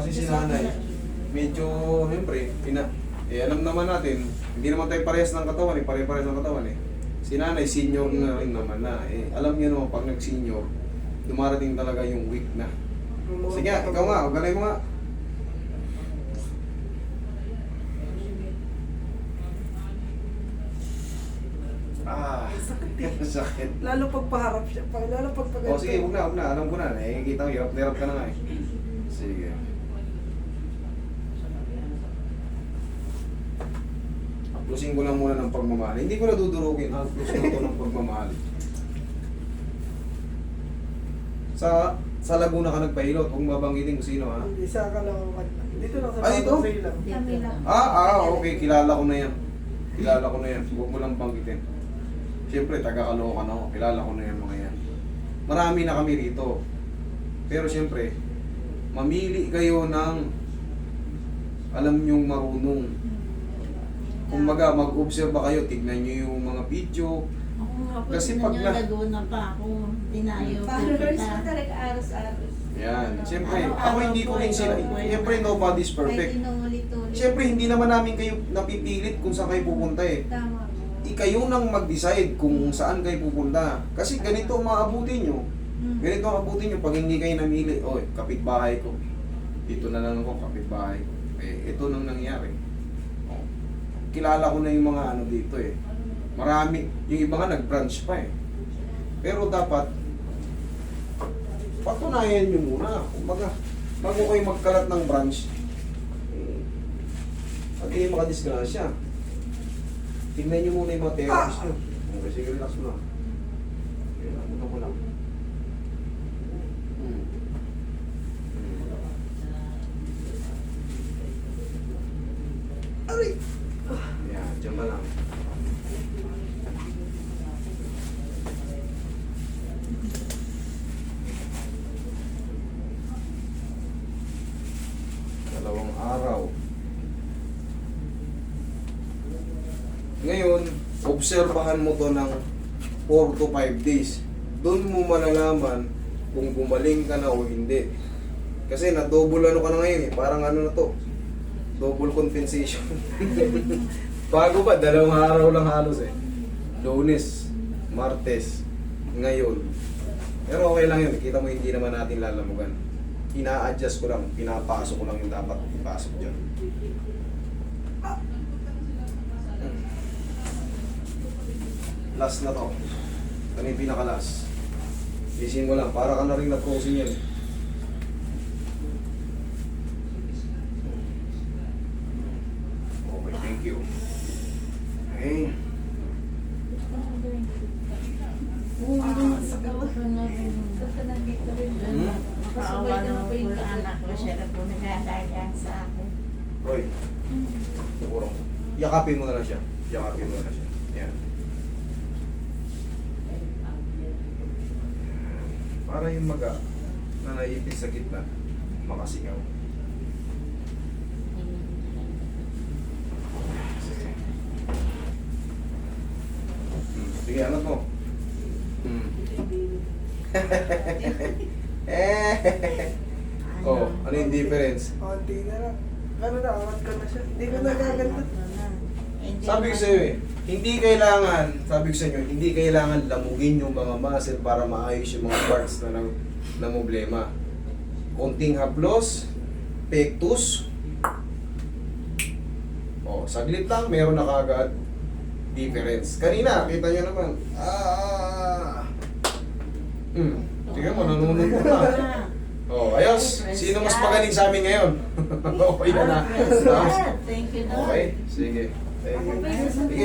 kasi si nanay, medyo, siyempre, alam naman natin, hindi naman tayo parehas ng katawan, pare-parehas ng katawan eh. Si nanay, senior na rin naman na. Alam niyo naman, pag nag-senior, dumarating talaga yung weak na. Sige, ikaw nga, galay mo nga. Sakit. Lalo pag paharap siya, lalo pag pag... O sige, huwag na, alam ko na. Nakikita mo, hirap ka na nga eh. Sige. Haplusin ko lang muna ng pagmamahal. Hindi ko na dudurugin. Haplus ko ito ng pagmamahal. Sa Laguna ka nagpahilot. Huwag mabanggitin kung sino ha. Hindi, sa Caloocan. Dito lang sa Dito? Trail lang. Kami lang. Okay. Kilala ko na yan. Huwag mo lang banggitin. Siyempre, taga-Caloocan ako. Kilala ko na yan mga yan. Marami na kami rito. Pero siyempre, mamili kayo ng alam nyong marunong. Kung mag-observe kayo, tignan nyo yung mga video. Ako nga po, Kasi pag na- Laguna pa ako, dinayo. Followers ko talaga aros-aros. Yan. Siyempre, Araw-araw ako hindi ko po, rin sila. ikaw po, Siyempre, nobody's Pwede perfect. nung ulit-ulit. Siyempre, hindi naman namin kayo napipilit kung saan kayo pupunta eh. Tama. Kayo nang mag-decide kung saan kayo pupunta. Kasi ganito ang maabutin nyo. Ganito ang abutin nyo pag hindi kayo namili. Oy, kapitbahay ko. Dito na lang ako, kapitbahay ko. Ito nang nangyari. Oh. Kilala ko na yung mga ano dito eh. Marami. Yung iba nga nag-branch pa eh. Pero dapat patunayan nyo muna. Kumbaga, bago kayo magkalat ng branch, at kayo makadisgrasya. Tingnan nyo muna yung mga therapist nyo. Okay, sige, relax mo lang. Relax mo lang. Aray! Yan, dyan ba lang. Dalawang araw. Ngayon, obserbahan mo to ng 4 to 5 days. Doon mo malalaman kung gumaling ka na o hindi. Kasi na-double ano ka na ngayon eh. Parang ano na to. Double compensation. Bago ba? 2 araw lang halos eh. Lunes, Martes, ngayon. Pero okay lang yun. Kita mo hindi naman natin lalamugan. Ina-adjust ko lang. Pinapasok ko lang yung dapat ipasok dyan. Last na to. Ito na yung pinaka-last. Lisin mo lang. Para ka na rin na-crossing yan. Okay, thank you. Okay. Basta nandito rin. Nakaawa naman po yung anak ko, siya na po nag-aalaga sa akin. Roy. Siguro. Yakapin mo na lang siya. Yakapin mo na lang siya. Yan. Para yung maga na naipit sa gitna, makasingaw. Sige. Sige, anot mo. Oh, ano yung difference? Konti na lang. Ano na, angat ka na siya. Hindi ko nagaganda. Sabi ko sa iyo eh, sabi ko sa inyo, hindi kailangan lamugin yung mga muscle para maayos yung mga parts na problema. Konting haplos, pectus. Oh, saglit lang, meron na kagad difference. Kanina, kita nyo naman. Tingnan mo, nanunod ko na. Oh, ayos. Sino mas magaling sa amin ngayon? Okay na na. Thank you, Lord. Okay, sige. Thank you. Sige.